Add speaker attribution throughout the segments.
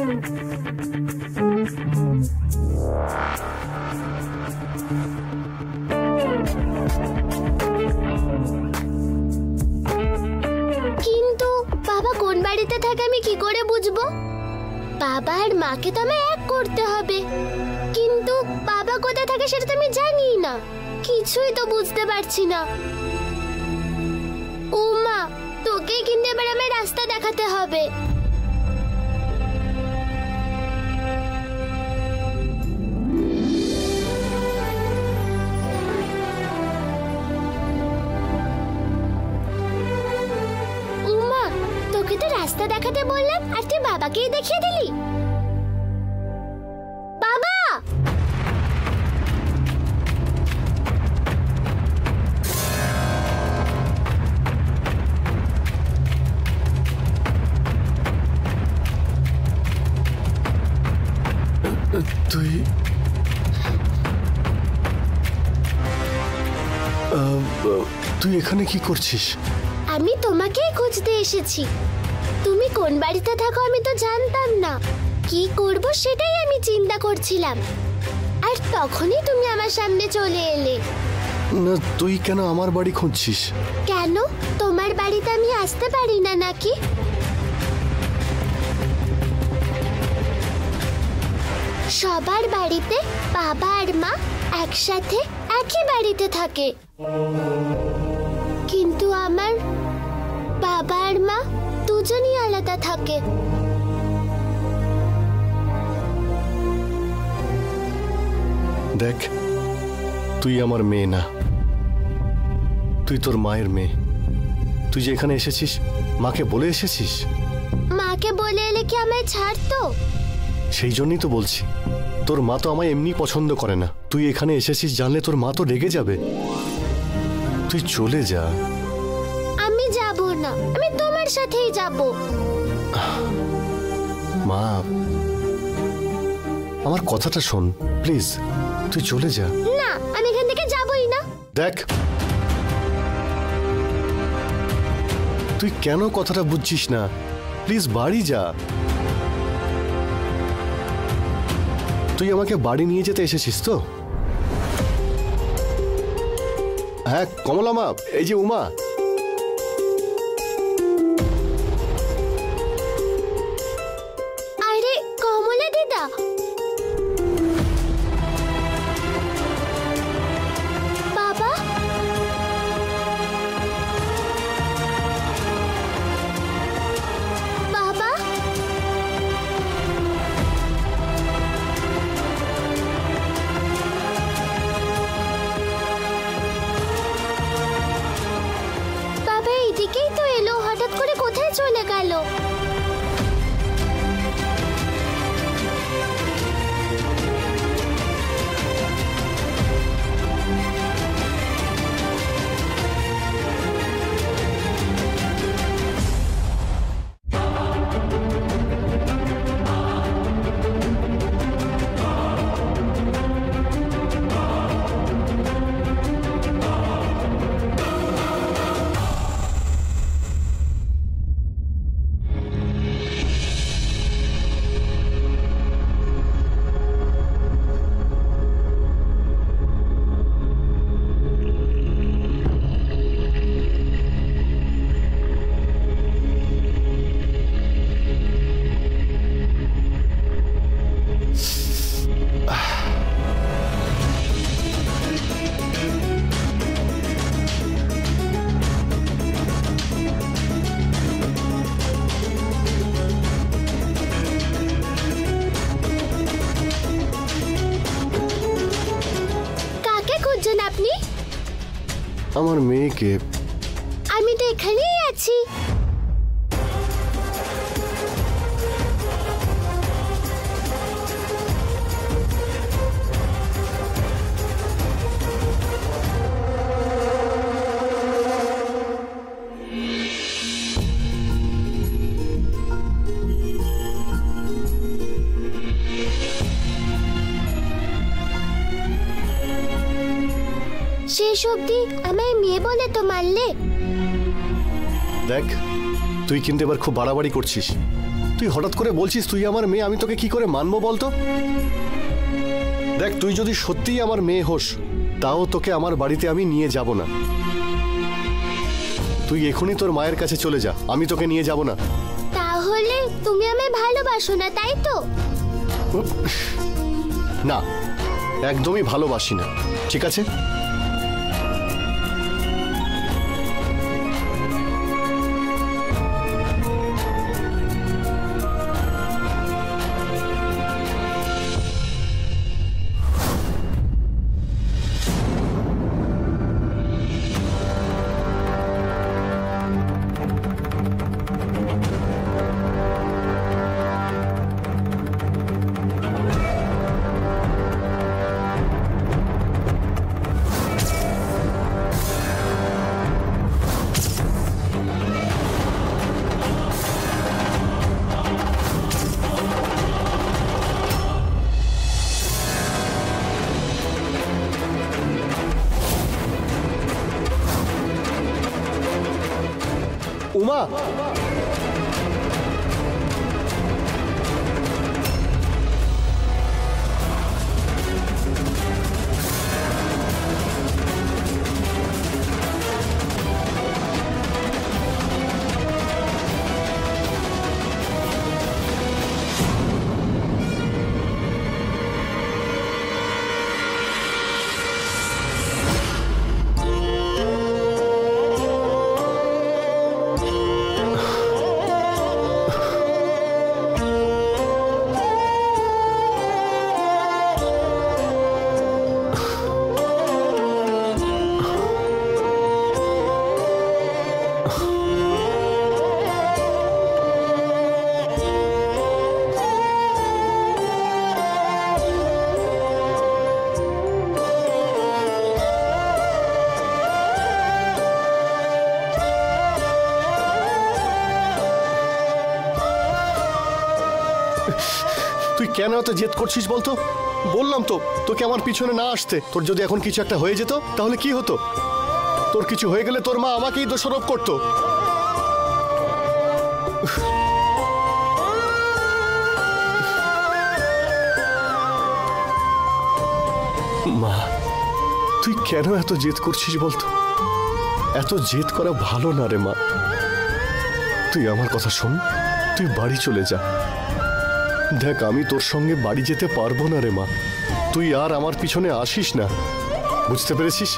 Speaker 1: কিন্তু বাবা কোন বাড়িতে থাকে আমি কি করে বুঝবো? বাবা আর মাকে তো আমায় এক করতে হবে, কিন্তু বাবা কোথায় থাকে সেটা তো আমি জানি না। কিছুই তো বুঝতে পারছি না। ও মা, তোকে কিন্তু এবার আমার রাস্তা দেখাতে হবে। উমা, তোকে তো রাস্তা দেখাতে বললাম আর তুই বাবাকেই দেখিয়ে দিলি। বাবা!
Speaker 2: তুই তুই এখানে কি করছিস?
Speaker 1: আমি তোমাকেই খুঁজতে এসেছি। তুমি কোন বাড়িতে থাকো আমি তো জানতাম না। কি করব সেটাই আমি চিন্তা করছিলাম, আর তখনই তুমি আমার সামনে চলে এলে।
Speaker 2: না, তুই কেন আমার বাড়ি খুঁজছিস?
Speaker 1: কেন, তোমার বাড়িতে আমি আসতে পারি না নাকি? সবার বাড়িতে বাবা আর মা একসাথে একই বাড়িতে থাকে, কিন্তু আমার বাবা আর মা দুজনই আলাদা থাকে।
Speaker 2: দেখ, তুই আমার মেয়ে না, তুই তোর মায়ের মেয়ে। তুই যে এখানে এসেছিস মাকে বলে এসেছিস?
Speaker 1: মাকে বলে এলে কি আমায় ছাড়তো?
Speaker 2: সেই জন্যই তো বলছি, তোর মা তো আমায় এমনি পছন্দ করে না। তুই এখানে এসেছিস জানলে তোর মা তো রেগে যাবে। তুই চলে যা।
Speaker 1: আমি যাব না, আমি তোমার সাথেই যাব।
Speaker 2: মা, আমার কথাটা শোন প্লিজ, তুই চলে যা।
Speaker 1: না, আমি এখান থেকে যাবই না।
Speaker 2: দেখ, তুই কেন কথাটা বুঝছিস না? প্লিজ বাড়ি যা। তুই আমাকে বাড়ি নিয়ে যেতে এসেছিস তো? হ্যাঁ কমলা মা, এই যে উমা।
Speaker 1: আরে কমলা দিদা, বাবা, বাবা, বাবা এইদিকেই তো এলো, হঠাৎ করে কোথায় চলে গেল? আপনি?
Speaker 2: আমার মেয়েকে।
Speaker 1: আমি তো এখানেই আছি। শেষ অবধি আমায় মেয়ে বলে তো মারলে।
Speaker 2: দেখ, তুই কিন্তু এবার খুব বাড়াবাড়ি করছিস। তুই হঠাৎ করে বলছিস তুই আমার মেয়ে, আমি তোকে কি করে মানবো বলতো? দেখ, তুই যদি সত্যিই আমার মেয়ে হোস, তাও তোকে আমার বাড়িতে আমি নিয়ে যাব না। তুই এখনই তোর মায়ের কাছে চলে যা, আমি তোকে নিয়ে যাব না।
Speaker 1: তাহলে তুমি আমায় ভালোবাসো না, তাই তো?
Speaker 2: না, একদমই ভালোবাসি না। ঠিক আছে, উমা, তুই কেন এত জেদ করছিস বলতো? বললাম তো তোকে আমার পিছনে না আসতে। তোর যদি এখন কিছু একটা হয়ে যেত তাহলে কি হতো? তোর কিছু হয়ে গেলে তোর মা আমাকেই দোষারোপ করতো। মা, তুই কেন এত জেদ করছিস বলতো? এত জেদ করা ভালো না রে মা। তুই আমার কথা শোন, তুই বাড়ি চলে যা। দেখ, আমি তোর সঙ্গে বাড়ি যেতে পারবো না রে মা। তুই আর আমার পিছনে আসিস না, বুঝতে পেরেছিস?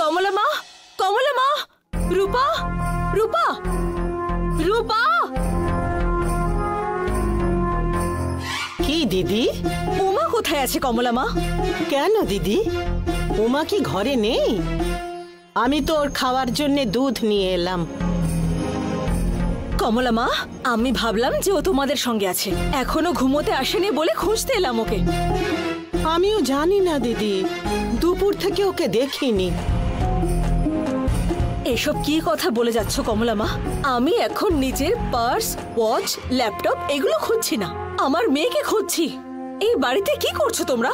Speaker 3: কমলা মা, কমলা মা, রূপা, রূপা, রূপা।
Speaker 4: কি দিদি?
Speaker 3: উমা কোথায় আছে কমলা মা?
Speaker 4: কেন দিদি, উমা কি ঘরে নেই? আমি তো ওর খাওয়ার জন্য দুধ নিয়ে এলাম।
Speaker 3: কমলা মা, আমি ভাবলাম যে ও তোমাদের সঙ্গে আছে, এখনো ঘুমোতে আসেনি বলে খুঁজতে এলাম ওকে।
Speaker 4: আমিও জানি না দিদি, দুপুর থেকে ওকে দেখিনি।
Speaker 3: এসব কি কথা বলে যাচ্ছ কমলা মা? আমি এখন নিজের পার্স, ওয়াচ, ল্যাপটপ এগুলো খুঁজছি না, আমার মেয়েকে খুঁজছি। এই বাড়িতে কি করছো তোমরা?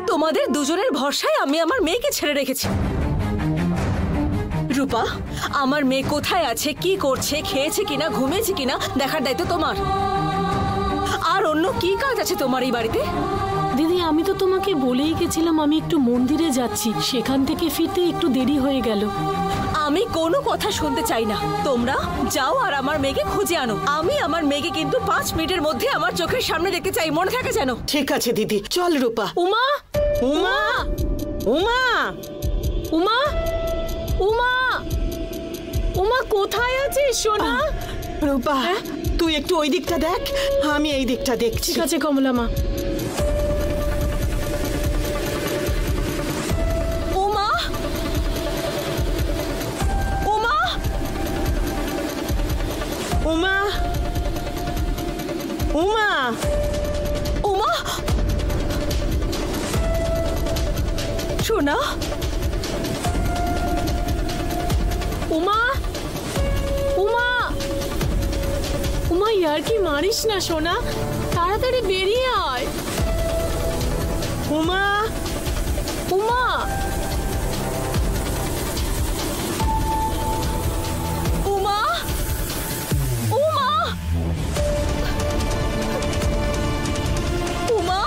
Speaker 3: তোমাদের দুজনের ভরসায় আমি আমার মেয়েকে ছেড়ে রেখেছি। রূপা, আমার মেয়ে কোথায় আছে, কি করছে, খেয়েছে কিনা, ঘুমিয়েছে কিনা দেখার দায়িত্ব তোমার। আর অন্য কি কাজ আছে তোমার এই বাড়িতে?
Speaker 5: দিদি, আমি তো তোমাকে বলেই গেছিলাম আমি একটু মন্দিরে যাচ্ছি, সেখান থেকে ফিরতে একটু দেরি হয়ে গেল।
Speaker 3: আমি কোনো কথা শুনতে চাই না, তোমরা যাও আর আমার মেয়েকে খুঁজে আনো। আমি আমার মেয়েকে কিন্তু 5 মিনিটের মধ্যে আমার চোখের সামনে দেখতে চাই, মনে থাকে যেন।
Speaker 4: ঠিক আছে দিদি, চল রূপা।
Speaker 5: উমা,
Speaker 4: উমা, উমা,
Speaker 5: উমা, উমা, উমা কোথায় আছিস সোনা?
Speaker 4: রূপা, তুই একটু ওই দিকটা দেখ, আমি এই দিকটা দেখছি।
Speaker 5: ঠিক আছে কমলা মা।
Speaker 3: উমা, উমা,
Speaker 4: উমা, উমা,
Speaker 3: উমা, সোনা, সোনা,
Speaker 5: উমা, উমা, উমা, ইয়ার কি মারিস না সোনা, তাড়াতাড়ি বেরিয়ে আয়।
Speaker 4: উমা,
Speaker 5: উমা,
Speaker 3: উমা, উমা, উমা,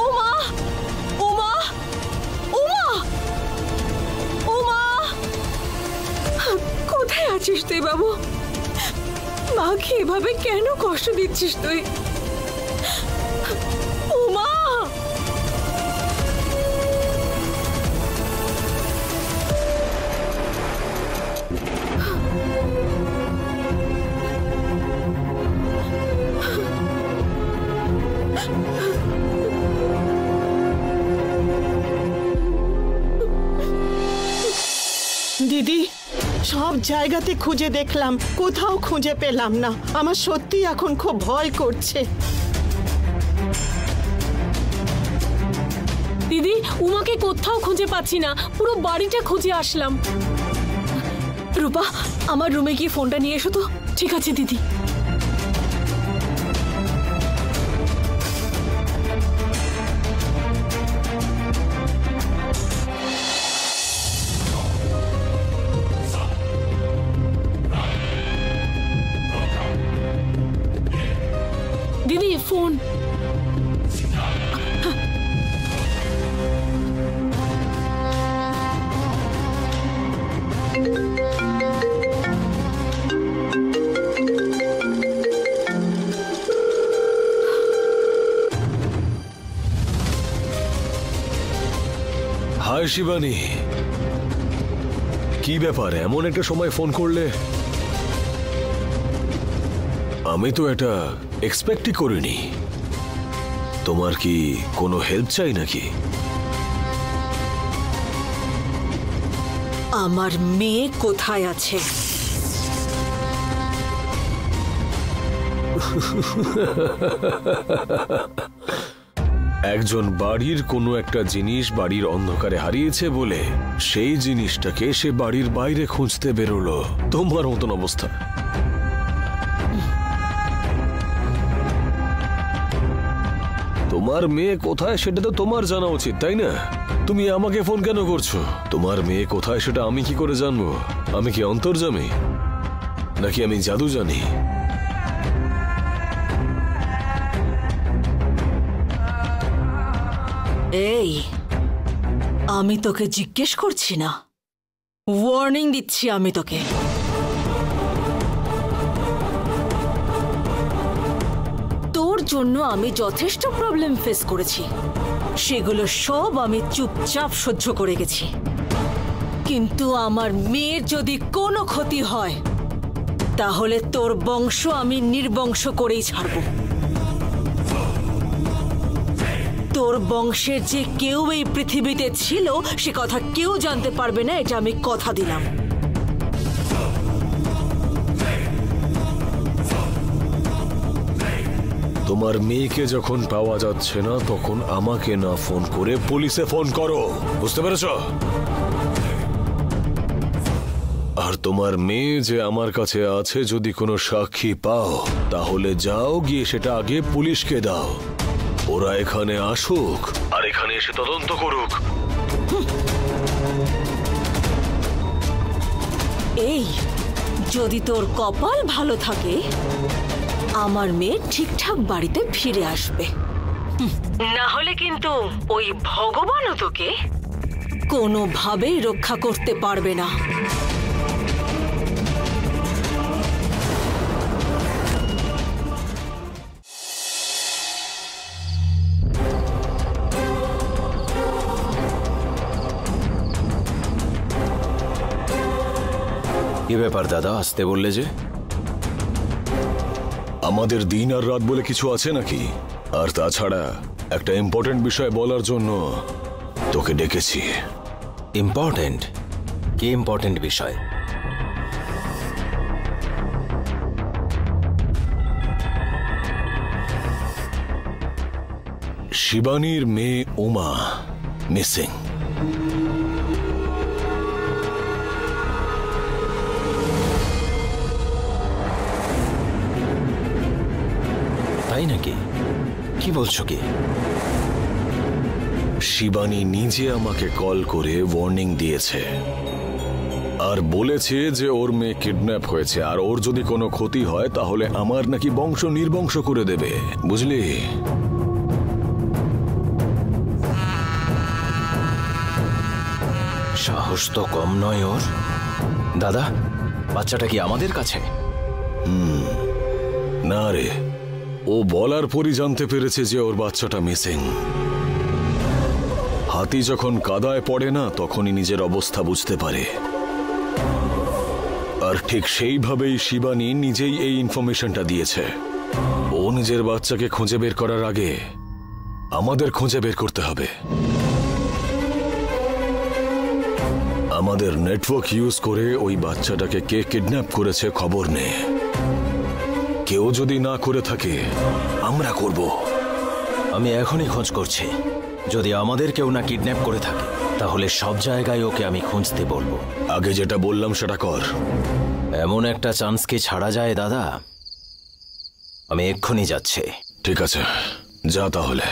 Speaker 3: উমা, উমা, উমা, উমা, কোথায় আছিস তুই বাবু? মাকে এভাবে কেন কষ্ট দিচ্ছিস তুই? উমা,
Speaker 4: দিদি, সব জায়গাতে খুঁজে দেখলাম, কোথাও খুঁজে পেলাম না। আমার সত্যি এখন খুব ভয় করছে।
Speaker 5: দিদি, উমাকে কোথাও খুঁজে পাচ্ছি না, পুরো বাড়িটা খুঁজে আসলাম।
Speaker 3: রূপা, আমার রুমে গিয়ে ফোনটা নিয়ে এসো তো।
Speaker 5: ঠিক আছে দিদি। দিদি, ফোন।
Speaker 2: হাই শিবানী, কি ব্যাপার এমন একটা সময় ফোন করলে? আমি তো এটা এক্সপেক্টই করিনি। তোমার কি কোনো হেল্প চাই নাকি?
Speaker 3: আমার মেয়ে কোথায় আছে?
Speaker 2: একজন বাড়ির কোনো একটা জিনিস বাড়ির অন্ধকারে হারিয়েছে বলে সেই জিনিসটাকে সে বাড়ির বাইরে খুঁজতে বেরোলো। তোমার মতন অবস্থা। তোমার মেয়ে কোথায় সেটা তো তোমার জানা উচিত, তাই না? তুমি আমাকে ফোন কেন করছো? তোমার মেয়ে কোথায় সেটা আমি কি করে জানবো? আমি কি অন্তর্যামী নাকি আমি জাদু জানি?
Speaker 3: এই, আমি তোকে জিজ্ঞেস করছি না, ওয়ার্নিং দিচ্ছি আমি তোকে। তোর জন্য আমি যথেষ্ট প্রবলেম ফেস করেছি, সেগুলো সব আমি চুপচাপ সহ্য করে গেছি। কিন্তু আমার মেয়ের যদি কোনো ক্ষতি হয় তাহলে তোর বংশ আমি নির্বংশ করেই ছাড়ব। তোর বংশের যে কেউ এই পৃথিবীতে ছিল সে কথা কেউ জানতে পারবে না, এটা আমি কথা দিলাম।
Speaker 2: তোমার মেয়েকে যখন পাওয়া যাচ্ছে না তখন আমাকে না ফোন করে পুলিশে ফোন করো, বুঝতে পেরেছো? আর তোমার মেয়ে যে আমার কাছে আছে যদি কোনো সাক্ষী পাও তাহলে যাও গিয়ে সেটা আগে পুলিশকে দাও। ওরা এখানে আসুক আর এখানে এসে তদন্ত করুক।
Speaker 3: এই, যদি তোর কপাল ভালো থাকে আমার মেয়ে ঠিকঠাক বাড়িতে ফিরে আসবে, না হলে কিন্তু ওই ভগবানও তোকে কোনোভাবেই রক্ষা করতে পারবে না।
Speaker 6: কি ব্যাপার দাদা, আসতে বললে যে?
Speaker 2: আমাদের দিন আর রাত বলে কিছু আছে নাকি? আর তাছাড়া একটা ইম্পর্টেন্ট বিষয় বলার জন্য তোকে ডেকেছি।
Speaker 6: ইম্পর্টেন্ট? কি ইম্পর্টেন্ট বিষয়?
Speaker 7: শিবানীর মেয়ে উমা মিসিং।
Speaker 6: তাই নাকি? কি বলছো কি?
Speaker 7: শিবানী নিজে আমাকে কল করে ওয়ার্নিং দিয়েছে আর বলেছে যে ওর মেয়ে কিডন্যাপ হয়েছে, আর ওর যদি কোনো ক্ষতি হয় তাহলে আমার নাকি বংশ নির্বংশ করে দেবে, বুঝলি?
Speaker 6: সাহস তো কম নয় ওর। দাদা, বাচ্চাটা কি আমাদের কাছে?
Speaker 7: না রে, ও বলার পরই জানতে পেরেছে যে ওর বাচ্চাটা মিসিং। হাতি যখন কাদায় পড়ে না তখনই নিজের অবস্থা বুঝতে পারে, আর ঠিক সেইভাবেই শিবানী নিজেই এই ইনফরমেশনটা দিয়েছে। ও নিজের বাচ্চাকে খুঁজে বের করার আগে আমাদের খুঁজে বের করতে হবে। আমাদের নেটওয়ার্ক ইউজ করে ওই বাচ্চাটাকে কে কিডন্যাপ করেছে খবর নে। কেউ যদি না করে থাকে আমরা করব।
Speaker 6: আমি এখনই খোঁজ করছি। যদি আমাদের কেউ না কিডন্যাপ করে থাকে তাহলে সব জায়গায় ওকে আমি খুঁজতে বলবো।
Speaker 7: আগে যেটা বললাম সেটা কর।
Speaker 6: এমন একটা চান্স কি ছাড়া যায় দাদা? আমি এক্ষুনি যাচ্ছি।
Speaker 7: ঠিক আছে, যা তাহলে।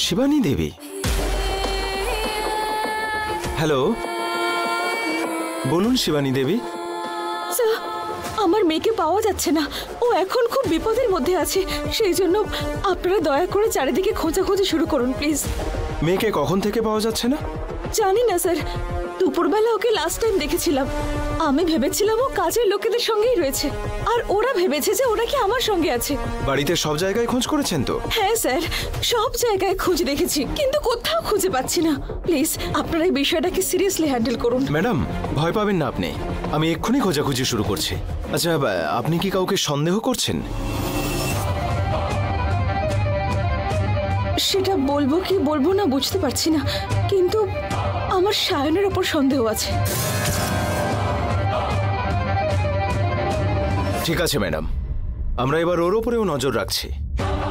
Speaker 6: শিবানী দেবী, হ্যালো, বলুন শিবানী দেবী।
Speaker 3: স্যার, আমার মেয়েকে পাওয়া যাচ্ছে না। ও এখন খুব বিপদের মধ্যে আছে। সেই জন্য আপনারা দয়া করে চারিদিকে খোঁজাখুঁজি শুরু করুন প্লিজ।
Speaker 6: মেয়েকে কখন থেকে পাওয়া যাচ্ছে না?
Speaker 3: জানি না স্যার, দুপুরবেলা ওকে লাস্ট টাইম দেখেছিলাম। আমি ভেবেছিলাম ও কাজের লোকেদের সঙ্গেই রয়েছে, আর ওরা ভেবেছে যে ওরা কি আমার সঙ্গে আছে।
Speaker 6: বাড়িতে সব জায়গায় খোঁজ করেছেন তো?
Speaker 3: হ্যাঁ স্যার, সব জায়গায় খুঁজে দেখেছি, কিন্তু কোথাও খুঁজে পাচ্ছি না। প্লিজ আপনারা এই বিষয়টাকে সিরিয়াসলি হ্যান্ডেল করুন।
Speaker 6: ম্যাডাম, ভয় পাবেন না আপনি। আমি এক্ষুনি খোঁজাখুঁজি শুরু করছি। আচ্ছা, আপনি কি কাউকে সন্দেহ করছেন?
Speaker 3: সেটা বলবো কি বলবো না বুঝতে পারছি না, কিন্তু আমার সায়নের ওপর সন্দেহ আছে।
Speaker 6: ঠিক আছে ম্যাডাম, আমরা এবার ওর উপরেও নজর রাখছি।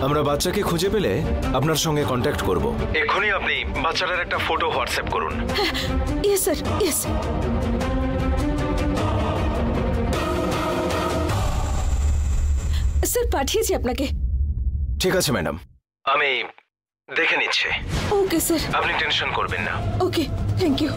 Speaker 6: আমরা বাচ্চাকে খুঁজে পেলে আপনার সঙ্গে কন্ট্যাক্ট করব। এক্ষুনি আপনি বাচ্চাটার একটা ফটো হোয়াটসঅ্যাপ করুন।
Speaker 3: Yes sir, yes. স্যার, পাঠিয়েছি আপনাকে।
Speaker 6: ঠিক আছে ম্যাডাম, আমি দেখে নিচ্ছি।
Speaker 3: ওকে স্যার,
Speaker 6: আপনি টেনশন করবেন না।
Speaker 3: ওকে, থ্যাংক ইউ।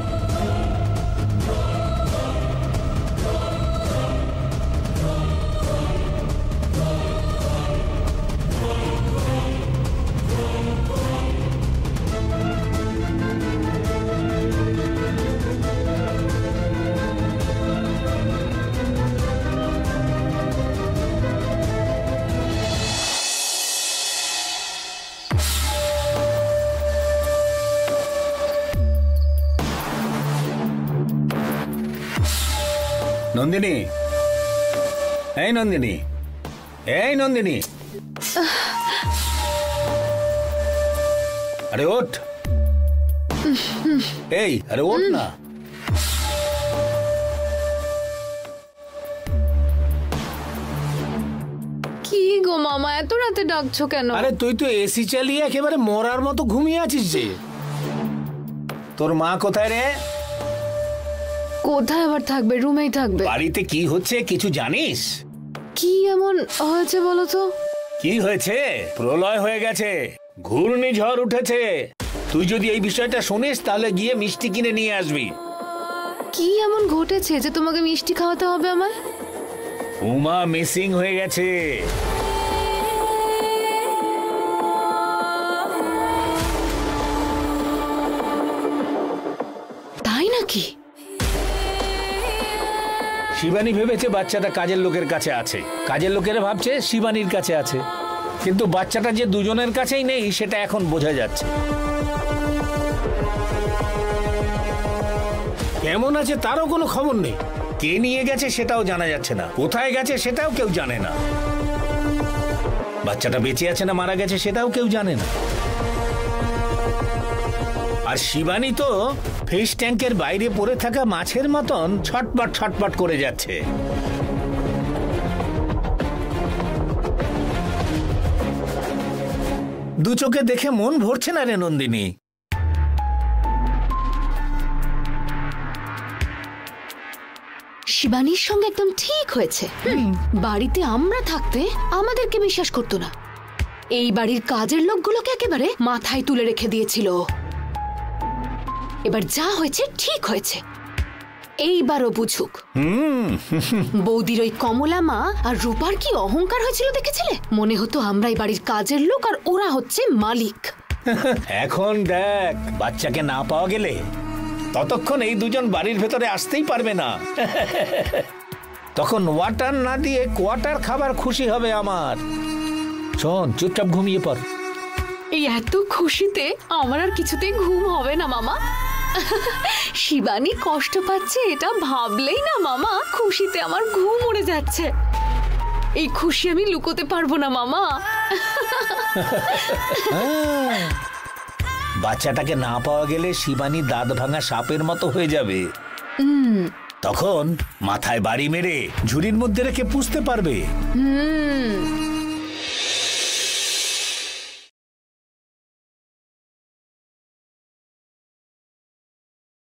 Speaker 8: নন্দিনী, এই নন্দিনী, এই নন্দিনী, আরে ওঠ। এই, আরে ওঠ না।
Speaker 9: কি গো মামা, এত রাতে ডাকছো কেন?
Speaker 8: আরে তুই তো এসি চালিয়ে একেবারে মরার মতো ঘুমিয়ে আছিস যে। তোর মা কোথায় রে?
Speaker 9: কোথায় আবার থাকবে? রুমেই থাকবে।
Speaker 8: বাড়িতে কি হচ্ছে কিছু জানিস?
Speaker 9: কি এমন হয়েছে বলো তো?
Speaker 8: কি হয়েছে? প্রলয় হয়ে গেছে, ঘূর্ণিঝড় উঠেছে। তুই যদি এই বিষয়টা শুনিস তাহলে গিয়ে মিষ্টি কিনে নিয়ে আসবি।
Speaker 9: কি এমন ঘটেছে যে তোমাকে মিষ্টি খাওয়াতে হবে আমায়?
Speaker 8: উমা মিসিং হয়ে গেছে।
Speaker 9: তাই নাকি?
Speaker 8: শিবানী ভেবেছে বাচ্চাটা কাজের লোকের কাছে আছে, কাজের লোকেরা ভাবছে শিবানীর কাছে আছে, কিন্তু বাচ্চাটা যে দুজনের কাছেই নেই সেটা এখন বোঝা যাচ্ছে। কেমন আছে তারও কোনো খবর নেই। কে নিয়ে গেছে সেটাও জানা যাচ্ছে না, কোথায় গেছে সেটাও কেউ জানে না, বাচ্চাটা বেঁচে আছে না মারা গেছে সেটাও কেউ জানে না। আর শিবানী তো ফিশ ট্যাঙ্কের বাইরে পড়ে থাকা মাছের মতন ছটপট ছটপট করে যাচ্ছে। দু চোখে দেখে মন ভরছে না রে নন্দিনী।
Speaker 9: শিবানীর সঙ্গে একদম ঠিক হয়েছে। বাড়িতে আমরা থাকতে আমাদেরকে বিশ্বাস করতো না, এই বাড়ির কাজের লোকগুলোকে একেবারে মাথায় তুলে রেখে দিয়েছিল। এবার যা হয়েছে ঠিক হয়েছে, এইবারও বুঝুক। বৌদির ওই কমলা মা আর রূপার কি অহংকার হয়েছিল দেখেছিলে? মনে হতো আমরাই বাড়ির কাজের লোক আর ওরা হচ্ছে মালিক।
Speaker 8: এখন দেখ, বাচ্চাকে না পাওয়া গেলে ততক্ষণ এই দুজন বাড়ির ভেতরে আসতেই পারবে না। তখন ওয়াটার না দিয়ে কোয়াটার খাবার খুশি হবে আমার। শোন, চুপচাপ ঘুমিয়ে পড়।
Speaker 9: এই এত খুশিতে আমার আর কিছুতেই ঘুম হবে না মামা। শিবানী কষ্ট পাচ্ছে এটা ভাবলেই না মামা খুশিতে আমার ঘুম উড়ে যাচ্ছে। এই খুশি আমি লুকোতে পারবো না মামা।
Speaker 8: বাচ্চাটাকে না পাওয়া গেলে শিবানী দাঁত ভাঙা সাপের মতো হয়ে যাবে। তখন মাথায় বাড়ি মেরে ঝুড়ির মধ্যে রেখে পুষতে পারবে।